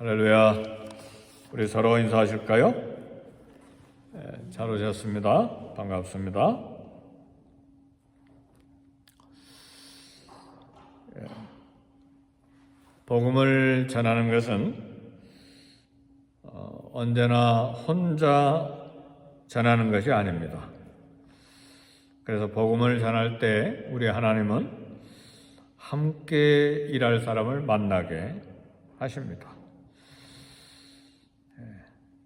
할렐루야. 우리 서로 인사하실까요? 잘 오셨습니다. 반갑습니다. 복음을 전하는 것은 언제나 혼자 전하는 것이 아닙니다. 그래서 복음을 전할 때 우리 하나님은 함께 일할 사람을 만나게 하십니다.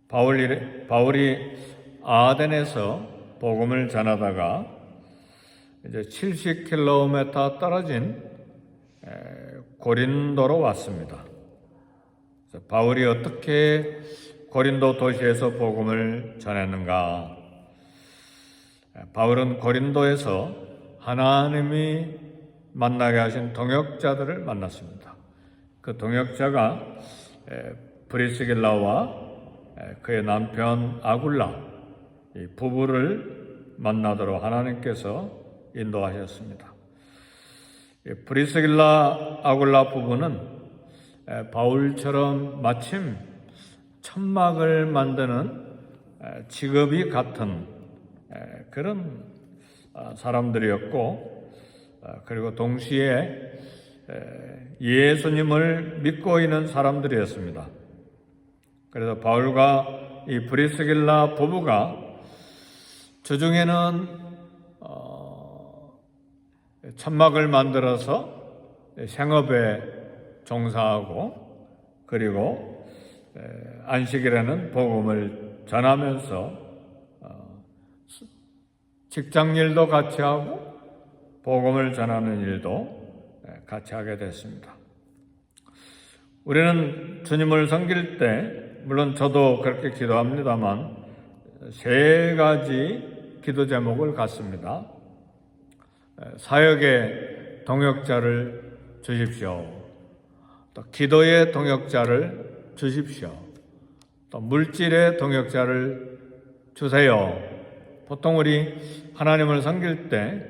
바울이 아덴에서 복음을 전하다가 이제 70km 떨어진 고린도로 왔습니다. 그래서 바울이 어떻게 고린도 도시에서 복음을 전했는가? 바울은 고린도에서 하나님이 만나게 하신 동역자들을 만났습니다. 그 동역자가 브리스길라와 그의 남편 아굴라, 이 부부를 만나도록 하나님께서 인도하셨습니다. 브리스길라 아굴라 부부는 바울처럼 마침 천막을 만드는 직업이 같은 그런 사람들이었고, 그리고 동시에 예수님을 믿고 있는 사람들이었습니다. 그래서 바울과 이 브리스길라 부부가 주중에는 천막을 만들어서 생업에 종사하고, 그리고 안식일에는 복음을 전하면서 직장일도 같이 하고 복음을 전하는 일도 같이 하게 됐습니다. 우리는 주님을 섬길 때, 물론 저도 그렇게 기도합니다만, 3가지 기도 제목을 갖습니다. 사역의 동역자를 주십시오. 또 기도의 동역자를 주십시오. 또 물질의 동역자를 주세요. 보통 우리 하나님을 섬길 때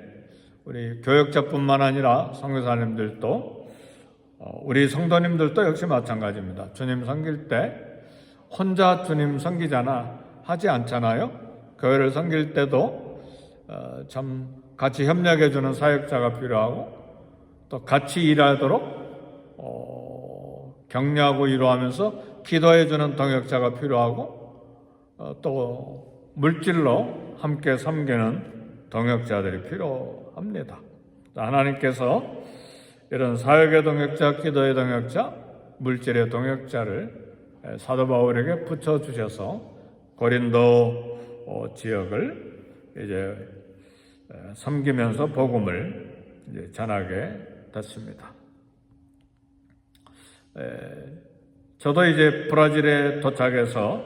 우리 교역자뿐만 아니라 선교사님들도 우리 성도님들도 역시 마찬가지입니다. 주님 섬길 때 혼자 주님 섬기잖아 하지 않잖아요. 교회를 섬길 때도 참 같이 협력해 주는 사역자가 필요하고, 또 같이 일하도록 격려하고 위로하면서 기도해 주는 동역자가 필요하고, 또 물질로 함께 섬기는 동역자들이 필요합니다. 하나님께서 이런 사역의 동역자, 기도의 동역자, 물질의 동역자를 사도 바울에게 붙여주셔서 고린도 지역을 이제 섬기면서 복음을 이제 전하게 됐습니다. 저도 이제 브라질에 도착해서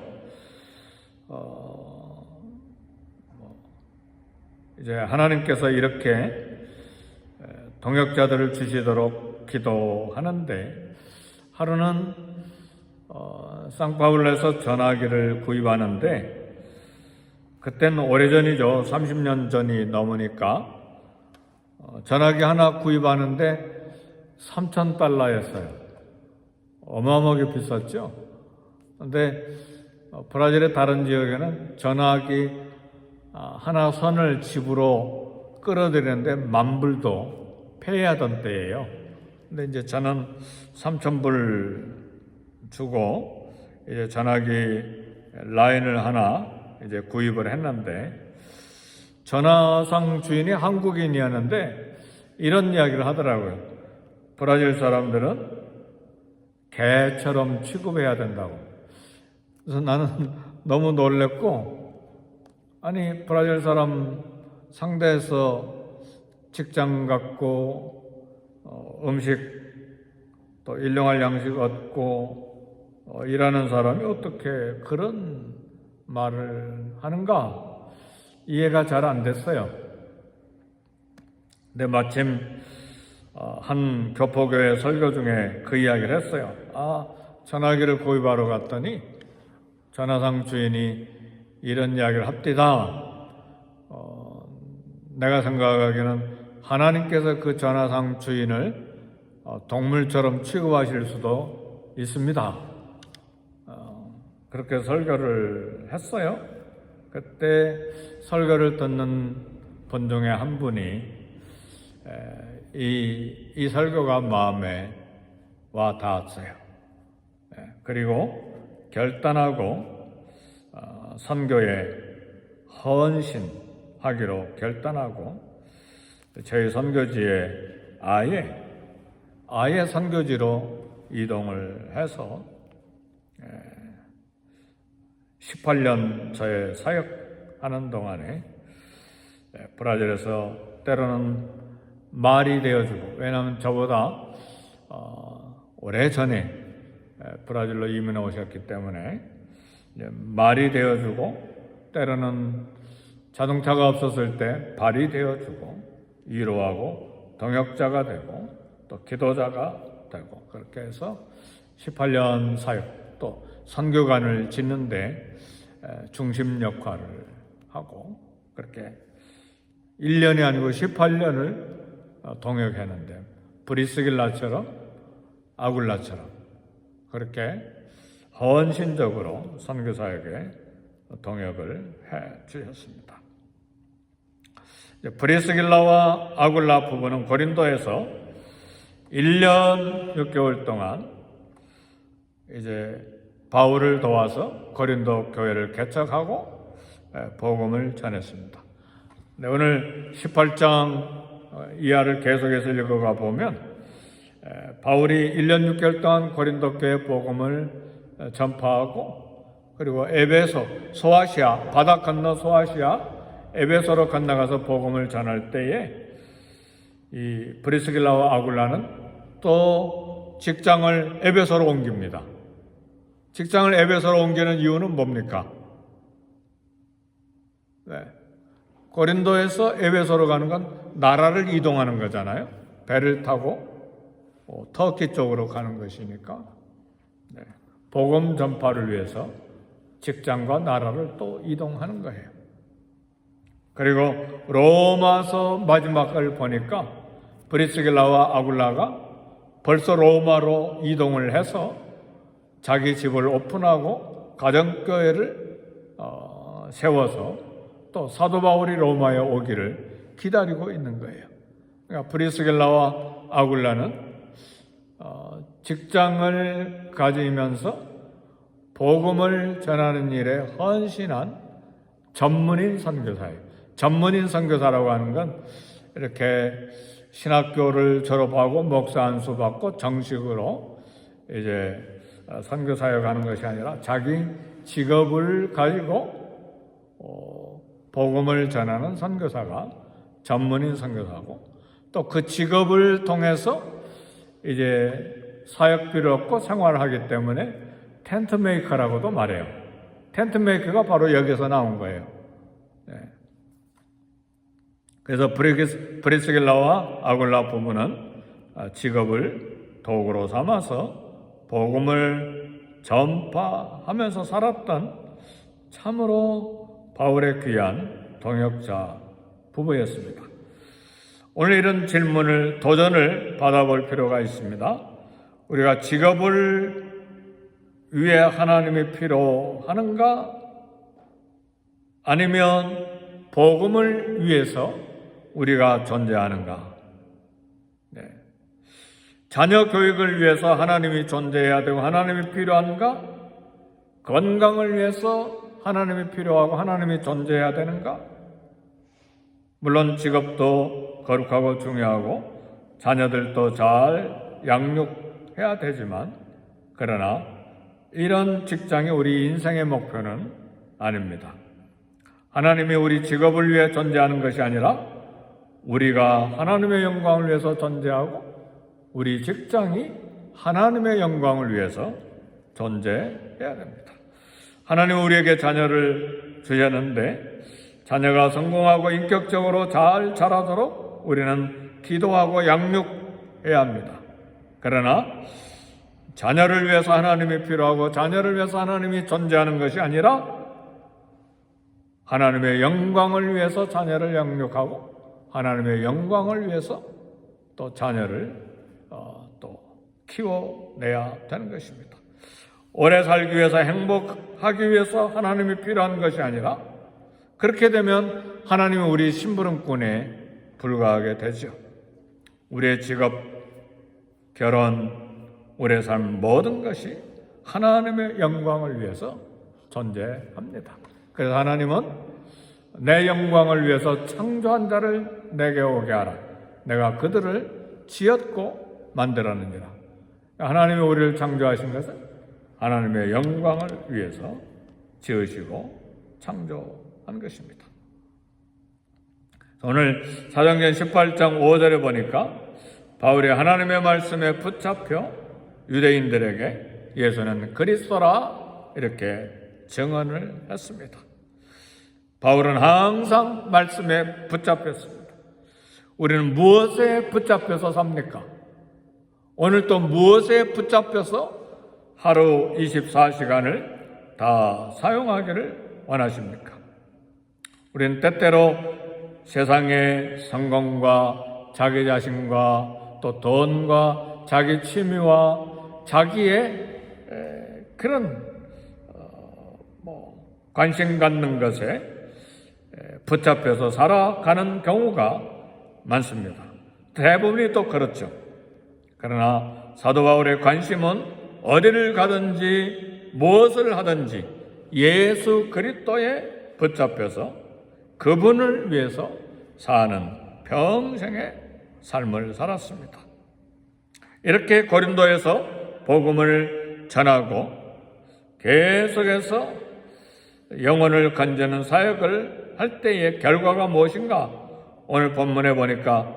이제 하나님께서 이렇게 동역자들을 주시도록 기도하는데, 하루는 상파울루에서 전화기를 구입하는데, 그때는 오래전이죠. 30년 전이 넘으니까 전화기 하나 구입하는데 $3,000였어요. 어마어마하게 비쌌죠. 그런데 브라질의 다른 지역에는 전화기 하나 선을 집으로 끌어들이는데 $10,000도 폐하던 때예요. 근데 이제 저는 3,000불 주고 이제 전화기 라인을 하나 이제 구입을 했는데, 전화상 주인이 한국인이었는데 이런 이야기를 하더라고요. 브라질 사람들은 개처럼 취급해야 된다고. 그래서 나는 너무 놀랬고, 아니 브라질 사람 상대해서 직장 갖고 음식 또 일용할 양식 얻고 일하는 사람이 어떻게 그런 말을 하는가 이해가 잘 안 됐어요. 근데 마침 한 교포교회 설교 중에 그 이야기를 했어요. 전화기를 구입하러 갔더니 전화상 주인이 이런 이야기를 합디다. 내가 생각하기에는 하나님께서 그 전화상 주인을 동물처럼 취급하실 수도 있습니다. 그렇게 설교를 했어요. 그때 설교를 듣는 분 중에 한 분이 이 설교가 마음에 와 닿았어요. 그리고 결단하고 선교에 헌신하기로 결단하고 저희 선교지에 아예 선교지로 이동을 해서 18년 저의 사역하는 동안에 브라질에서 때로는 말이 되어주고, 왜냐하면 저보다 오래전에 브라질로 이민해 오셨기 때문에 말이 되어주고, 때로는 자동차가 없었을 때 발이 되어주고, 위로하고 동역자가 되고 또 기도자가 되고, 그렇게 해서 18년 사역, 또 선교관을 짓는데 중심 역할을 하고, 그렇게 1년이 아니고 18년을 동역했는데, 브리스길라처럼 아굴라처럼 그렇게 헌신적으로 선교사에게 동역을 해 주셨습니다. 브리스길라와 아굴라 부부는 고린도에서 1년 6개월 동안 이제 바울을 도와서 고린도 교회를 개척하고 복음을 전했습니다. 오늘 18장 이하를 계속해서 읽어가 보면 바울이 1년 6개월 동안 고린도 교회 복음을 전파하고, 그리고 에베소, 소아시아, 바다 건너 소아시아 에베소로 건너가서 복음을 전할 때에 이 브리스길라와 아굴라는 또 직장을 에베소로 옮깁니다. 직장을 에베소로 옮기는 이유는 뭡니까? 고린도에서 에베소로 가는 건 나라를 이동하는 거잖아요. 배를 타고 터키 쪽으로 가는 것이니까 복음 전파를 위해서 직장과 나라를 또 이동하는 거예요. 그리고 로마서 마지막을 보니까 브리스길라와 아굴라가 벌써 로마로 이동을 해서 자기 집을 오픈하고 가정교회를 세워서 또 사도 바울이 로마에 오기를 기다리고 있는 거예요. 그러니까 브리스길라와 아굴라는 직장을 가지면서 복음을 전하는 일에 헌신한 전문인 선교사예요. 전문인 선교사라고 하는 건 이렇게 신학교를 졸업하고 목사 안수 받고 정식으로 이제 선교사에 가는 것이 아니라 자기 직업을 가지고 복음을 전하는 선교사가 전문인 선교사고, 또 그 직업을 통해서 이제 사역비를 얻고 생활하기 때문에 텐트 메이커라고도 말해요. 텐트 메이커가 바로 여기서 나온 거예요. 그래서 브리스길라와 아굴라 부부는 직업을 도구로 삼아서 복음을 전파하면서 살았던 참으로 바울의 귀한 동역자 부부였습니다. 오늘 이런 질문을, 도전을 받아볼 필요가 있습니다. 우리가 직업을 위해 하나님이 필요하는가? 아니면 복음을 위해서 우리가 존재하는가? 자녀 교육을 위해서 하나님이 존재해야 되고 하나님이 필요한가? 건강을 위해서 하나님이 필요하고 하나님이 존재해야 되는가? 물론 직업도 거룩하고 중요하고 자녀들도 잘 양육해야 되지만, 그러나 이런 직장이 우리 인생의 목표는 아닙니다. 하나님이 우리 직업을 위해 존재하는 것이 아니라 우리가 하나님의 영광을 위해서 존재하고 우리 직장이 하나님의 영광을 위해서 존재해야 됩니다. 하나님은 우리에게 자녀를 주셨는데 자녀가 성공하고 인격적으로 잘 자라도록 우리는 기도하고 양육해야 합니다. 그러나 자녀를 위해서 하나님이 필요하고 자녀를 위해서 하나님이 존재하는 것이 아니라 하나님의 영광을 위해서 자녀를 양육하고 하나님의 영광을 위해서 또 자녀를 또 키워내야 되는 것입니다. 오래 살기 위해서, 행복하기 위해서 하나님이 필요한 것이 아니라, 그렇게 되면 하나님은 우리 심부름꾼에 불과하게 되죠. 우리의 직업, 결혼, 우리의 삶, 모든 것이 하나님의 영광을 위해서 존재합니다. 그래서 하나님은 내 영광을 위해서 창조한 자를 내게 오게 하라. 내가 그들을 지었고 만들었느니라. 하나님이 우리를 창조하신 것은 하나님의 영광을 위해서 지으시고 창조한 것입니다. 오늘 사도행전 18장 5절에 보니까 바울이 하나님의 말씀에 붙잡혀 유대인들에게 예수는 그리스도라 이렇게 증언을 했습니다. 바울은 항상 말씀에 붙잡혔습니다. 우리는 무엇에 붙잡혀서 삽니까? 오늘 또 무엇에 붙잡혀서 하루 24시간을 다 사용하기를 원하십니까? 우리는 때때로 세상의 성공과 자기 자신과 또 돈과 자기 취미와 자기의 그런 관심 갖는 것에 붙잡혀서 살아가는 경우가 많습니다. 대부분이 또 그렇죠. 그러나 사도 바울의 관심은 어디를 가든지 무엇을 하든지 예수 그리스도에 붙잡혀서 그분을 위해서 사는 평생의 삶을 살았습니다. 이렇게 고린도에서 복음을 전하고 계속해서 영혼을 건지는 사역을 할 때의 결과가 무엇인가? 오늘 본문에 보니까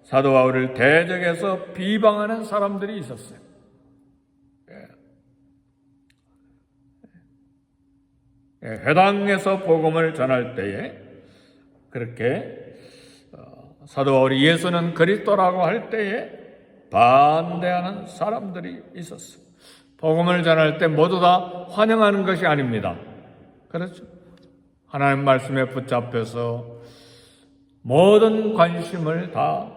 사도 바울을 대적해서 비방하는 사람들이 있었어요. 회당에서 복음을 전할 때에 그렇게 사도 바울이 예수는 그리스도라고 할 때에 반대하는 사람들이 있었어요. 복음을 전할 때 모두 다 환영하는 것이 아닙니다. 그렇죠? 하나님 말씀에 붙잡혀서 모든 관심을 다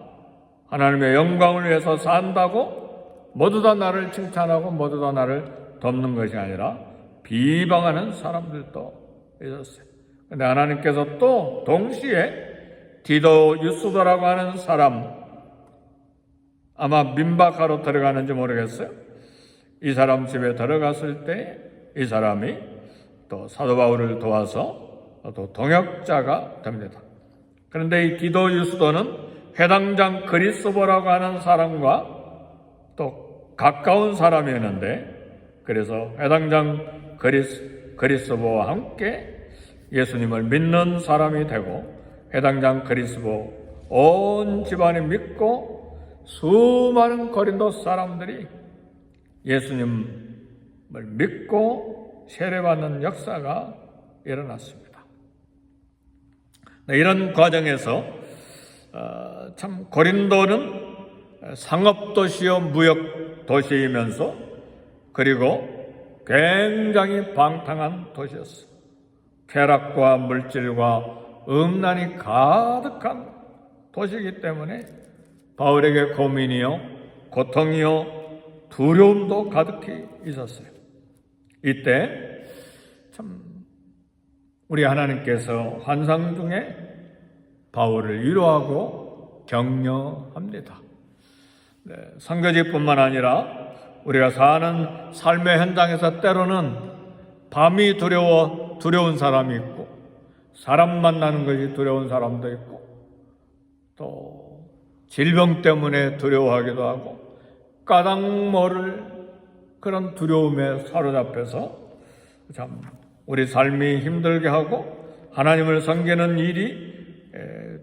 하나님의 영광을 위해서 산다고 모두 다 나를 칭찬하고 모두 다 나를 돕는 것이 아니라 비방하는 사람들도 있었어요. 그런데 하나님께서 또 동시에 디도 유스도라고 하는 사람, 아마 민박하러 들어가는지 모르겠어요. 이 사람 집에 들어갔을 때 이 사람이 또 사도 바울을 도와서 또 동역자가 됩니다. 그런데 이 디도 유스도는 회당장 그리스도라고 하는 사람과 또 가까운 사람이었는데, 그래서 회당장 그리스도와 함께 예수님을 믿는 사람이 되고, 회당장 그리스도 온 집안이 믿고 수많은 고린도 사람들이 예수님을 믿고 세례받는 역사가 일어났습니다. 이런 과정에서 참 고린도는 상업도시요 무역도시이면서 그리고 굉장히 방탕한 도시였어요. 쾌락과 물질과 음란이 가득한 도시이기 때문에 바울에게 고민이요, 고통이요, 두려움도 가득히 있었어요. 이때 참 우리 하나님께서 환상 중에 바울을 위로하고 격려합니다. 선교지뿐만 아니라 우리가 사는 삶의 현장에서 때로는 밤이 두려운 사람이 있고, 사람 만나는 것이 두려운 사람도 있고, 또 질병 때문에 두려워하기도 하고, 까닭 모를 그런 두려움에 사로잡혀서 참 우리 삶이 힘들게 하고 하나님을 섬기는 일이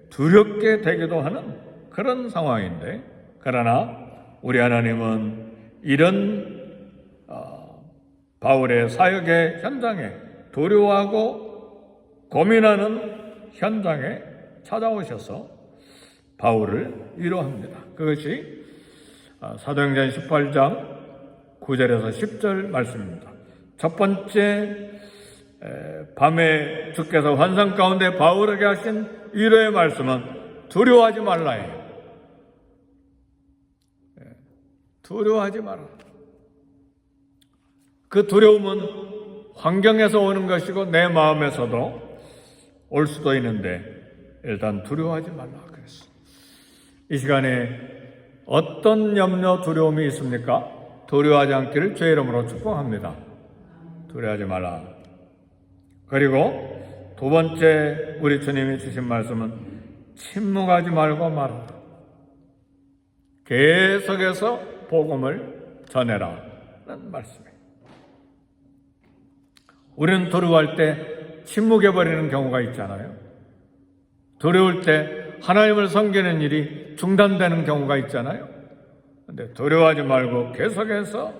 두렵게 되기도 하는 그런 상황인데, 그러나 우리 하나님은 이런 바울의 사역의 현장에, 두려워하고 고민하는 현장에 찾아오셔서 바울을 위로합니다. 그것이 사도행전 18장 9절에서 10절 말씀입니다. 첫 번째, 밤에 주께서 환상 가운데 바울에게 하신 위로의 말씀은 두려워하지 말라예요. 두려워하지 마라. 그 두려움은 환경에서 오는 것이고 내 마음에서도 올 수도 있는데 일단 두려워하지 말라 그랬어. 이 시간에 어떤 염려, 두려움이 있습니까? 두려워하지 않기를 주의 이름으로 축복합니다. 두려워하지 말라. 그리고 두 번째 우리 주님이 주신 말씀은 침묵하지 말고 말하라. 계속해서 복음을 전해라 라는 말씀이에요. 우리는 두려워할 때 침묵해버리는 경우가 있잖아요. 두려울 때 하나님을 섬기는 일이 중단되는 경우가 있잖아요. 그런데 두려워하지 말고 계속해서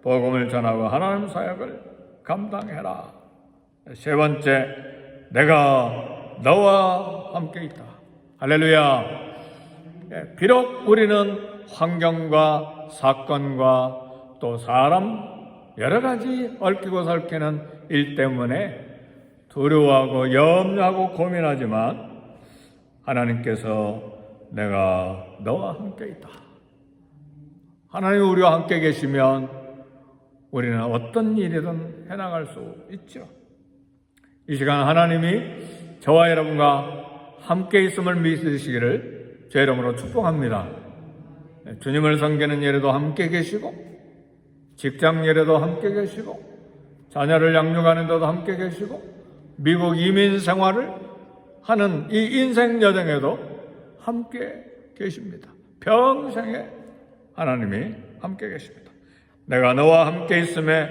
복음을 전하고 하나님 사역을 감당해라. 세 번째, 내가 너와 함께 있다. 할렐루야. 비록 우리는 환경과 사건과 또 사람 여러 가지 얽히고 설키는 일 때문에 두려워하고 염려하고 고민하지만 하나님께서 내가 너와 함께 있다. 하나님이 우리와 함께 계시면 우리는 어떤 일이든 해나갈 수 있죠. 이 시간 하나님이 저와 여러분과 함께 있음을 믿으시기를 제 이름으로 축복합니다. 주님을 섬기는 일에도 함께 계시고 직장 일에도 함께 계시고 자녀를 양육하는 데도 함께 계시고 미국 이민 생활을 하는 이 인생 여정에도 함께 계십니다. 평생에 하나님이 함께 계십니다. 내가 너와 함께 있음에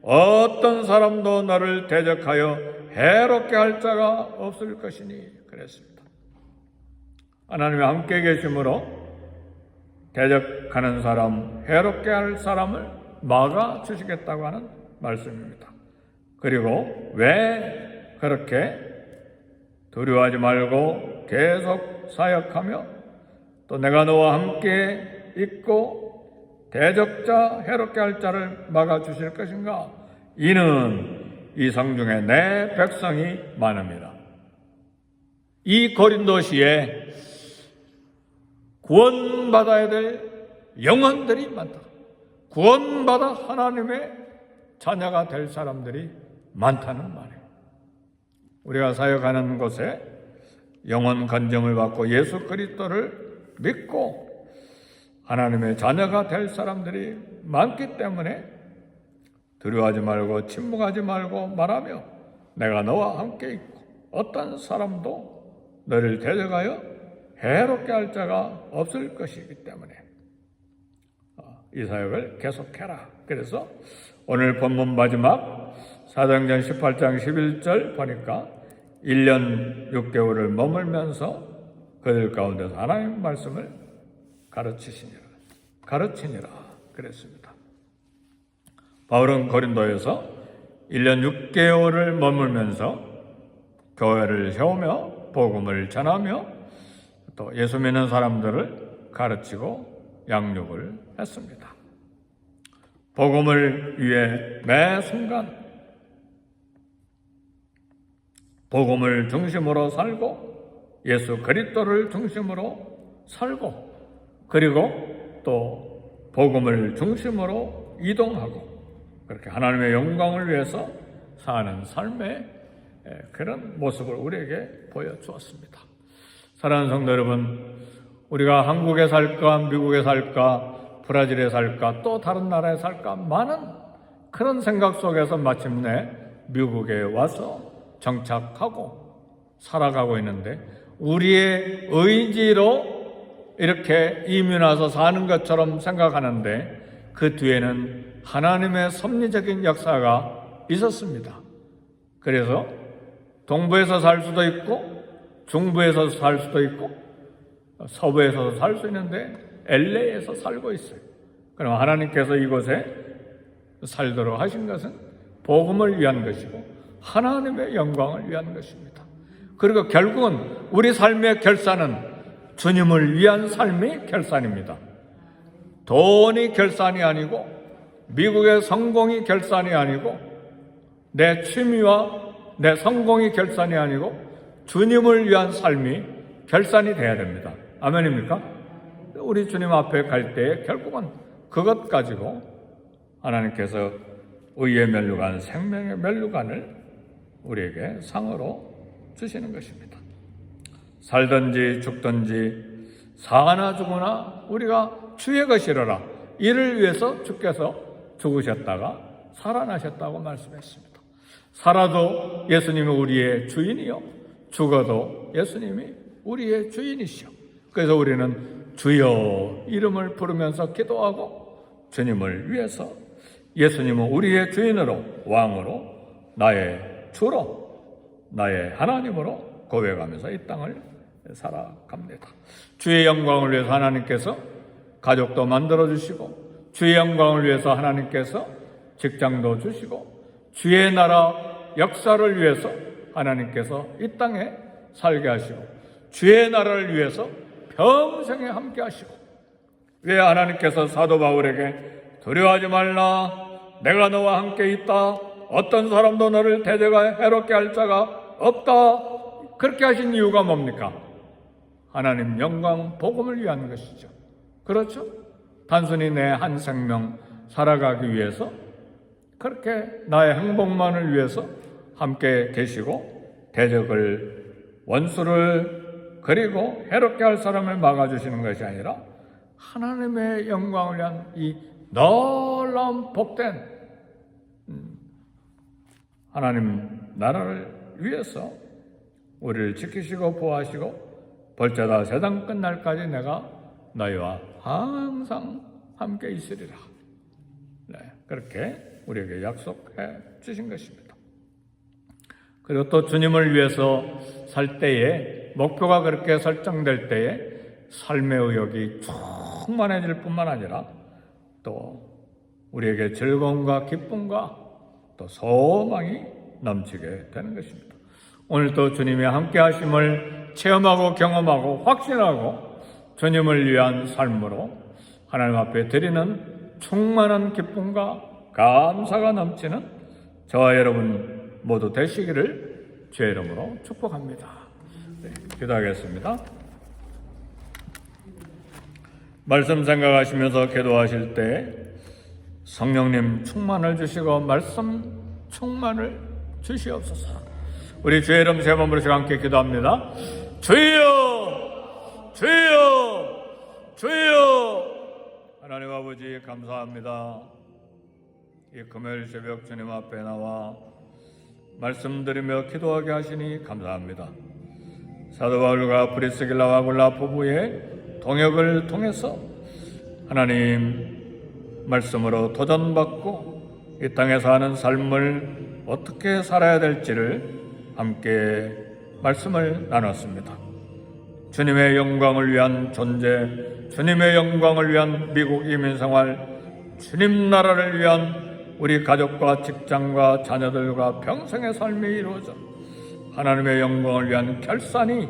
어떤 사람도 너를 대적하여 해롭게 할 자가 없을 것이니 그랬습니다. 하나님이 함께 계심으로 대적하는 사람, 해롭게 할 사람을 막아주시겠다고 하는 말씀입니다. 그리고 왜 그렇게 두려워하지 말고 계속 사역하며 또 내가 너와 함께 있고 대적자, 해롭게 할 자를 막아주실 것인가? 이는 이 성중에 내 백성이 많습니다. 이 고린도시에 구원받아야 될 영혼들이 많다. 구원받아 하나님의 자녀가 될 사람들이 많다는 말이에요. 우리가 사역하는 곳에 영혼 건정을 받고 예수 그리스도를 믿고 하나님의 자녀가 될 사람들이 많기 때문에 두려워하지 말고 침묵하지 말고 말하며 내가 너와 함께 있고 어떤 사람도 너를 대적하여 해롭게 할 자가 없을 것이기 때문에 이 사역을 계속해라. 그래서 오늘 본문 마지막 사도행전 18장 11절 보니까 1년 6개월을 머물면서 그들 가운데서 하나님 말씀을 가르치니라 그랬습니다. 바울은 고린도에서 1년 6개월을 머물면서 교회를 세우며 복음을 전하며 또 예수 믿는 사람들을 가르치고 양육을 했습니다. 복음을 위해 매 순간 복음을 중심으로 살고 예수 그리스도를 중심으로 살고 그리고 또 복음을 중심으로 이동하고 그렇게 하나님의 영광을 위해서 사는 삶의 그런 모습을 우리에게 보여주었습니다. 사랑하는 성도 여러분, 우리가 한국에 살까 미국에 살까 브라질에 살까 또 다른 나라에 살까 많은 그런 생각 속에서 마침내 미국에 와서 정착하고 살아가고 있는데 우리의 의지로 이렇게 이민 와서 사는 것처럼 생각하는데 그 뒤에는 하나님의 섭리적인 역사가 있었습니다. 그래서 동부에서 살 수도 있고 중부에서 살 수도 있고 서부에서 살 수 있는데 LA에서 살고 있어요. 그럼 하나님께서 이곳에 살도록 하신 것은 복음을 위한 것이고 하나님의 영광을 위한 것입니다. 그리고 결국은 우리 삶의 결산은 주님을 위한 삶이 결산입니다. 돈이 결산이 아니고 미국의 성공이 결산이 아니고 내 취미와 내 성공이 결산이 아니고 주님을 위한 삶이 결산이 돼야 됩니다. 아멘입니까? 우리 주님 앞에 갈 때 결국은 그것 가지고 하나님께서 의의 면류관, 생명의 면류관을 우리에게 상으로 주시는 것입니다. 살든지 죽든지 사나 죽으나 우리가 주의 것이로라. 이를 위해서 주께서 죽으셨다가 살아나셨다고 말씀했습니다. 살아도 예수님이 우리의 주인이요, 죽어도 예수님이 우리의 주인이시오. 그래서 우리는 주여 이름을 부르면서 기도하고 주님을 위해서 예수님은 우리의 주인으로, 왕으로, 나의 주로, 나의 하나님으로 고백하면서 이 땅을 살아갑니다. 주의 영광을 위해서 하나님께서 가족도 만들어주시고, 주의 영광을 위해서 하나님께서 직장도 주시고, 주의 나라 역사를 위해서 하나님께서 이 땅에 살게 하시고, 주의 나라를 위해서 평생에 함께 하시고, 왜 하나님께서 사도 바울에게 두려워하지 말라, 내가 너와 함께 있다, 어떤 사람도 너를 대적하여 해롭게 할 자가 없다, 그렇게 하신 이유가 뭡니까? 하나님 영광 복음을 위한 것이죠. 그렇죠? 단순히 내 한 생명 살아가기 위해서, 그렇게 나의 행복만을 위해서 함께 계시고 대적을, 원수를, 그리고 해롭게 할 사람을 막아주시는 것이 아니라 하나님의 영광을 위한 이 놀라운 복된 하나님 나라를 위해서 우리를 지키시고 보호하시고, 벌자다 세상 끝날까지 내가 너희와 항상 함께 있으리라. 네, 그렇게 우리에게 약속해 주신 것입니다. 그리고 또 주님을 위해서 살 때에, 목표가 그렇게 설정될 때에 삶의 의욕이 충만해질 뿐만 아니라 또 우리에게 즐거움과 기쁨과 또 소망이 넘치게 되는 것입니다. 오늘도 주님의 함께 하심을 체험하고 경험하고 확신하고 주님을 위한 삶으로 하나님 앞에 드리는 충만한 기쁨과 감사가 넘치는 저와 여러분 모두 되시기를 주의 이름으로 축복합니다. 네, 기도하겠습니다. 말씀 생각하시면서 기도하실 때 성령님 충만을 주시고 말씀 충만을 주시옵소서. 우리 주의 이름 세 번 부르시고 함께 기도합니다. 주여, 주여, 주여. 하나님 아버지 감사합니다. 이 금요일 새벽 주님 앞에 나와 말씀드리며 기도하게 하시니 감사합니다. 사도 바울과 브리스길라와 아굴라 부부의 동역을 통해서 하나님 말씀으로 도전받고 이 땅에 사는 삶을 어떻게 살아야 될지를 함께 말씀을 나눴습니다. 주님의 영광을 위한 존재, 주님의 영광을 위한 미국 이민생활, 주님 나라를 위한 우리 가족과 직장과 자녀들과 평생의 삶이 이루어져 하나님의 영광을 위한 결산이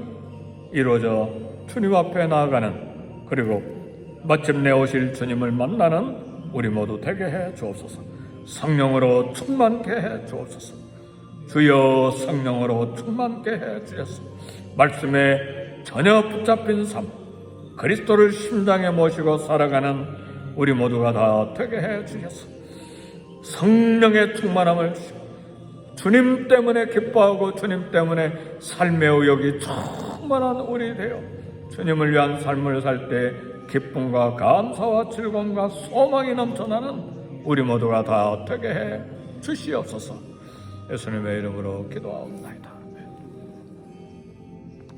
이루어져 주님 앞에 나아가는, 그리고 마침내 오실 주님을 만나는 우리 모두 되게 해 주옵소서. 성령으로 충만케 해 주옵소서. 주여 성령으로 충만케 해 주셔서 말씀에 전혀 붙잡힌 삶, 그리스도를 심장에 모시고 살아가는 우리 모두가 다 되게 해 주셔서 성령의 충만함을 주시고 주님 때문에 기뻐하고 주님 때문에 삶의 의욕이 충만한 우리 되어 주님을 위한 삶을 살 때 기쁨과 감사와 즐거움과 소망이 넘쳐나는 우리 모두가 다 되게 해 주시옵소서. 예수님의 이름으로 기도하옵나이다.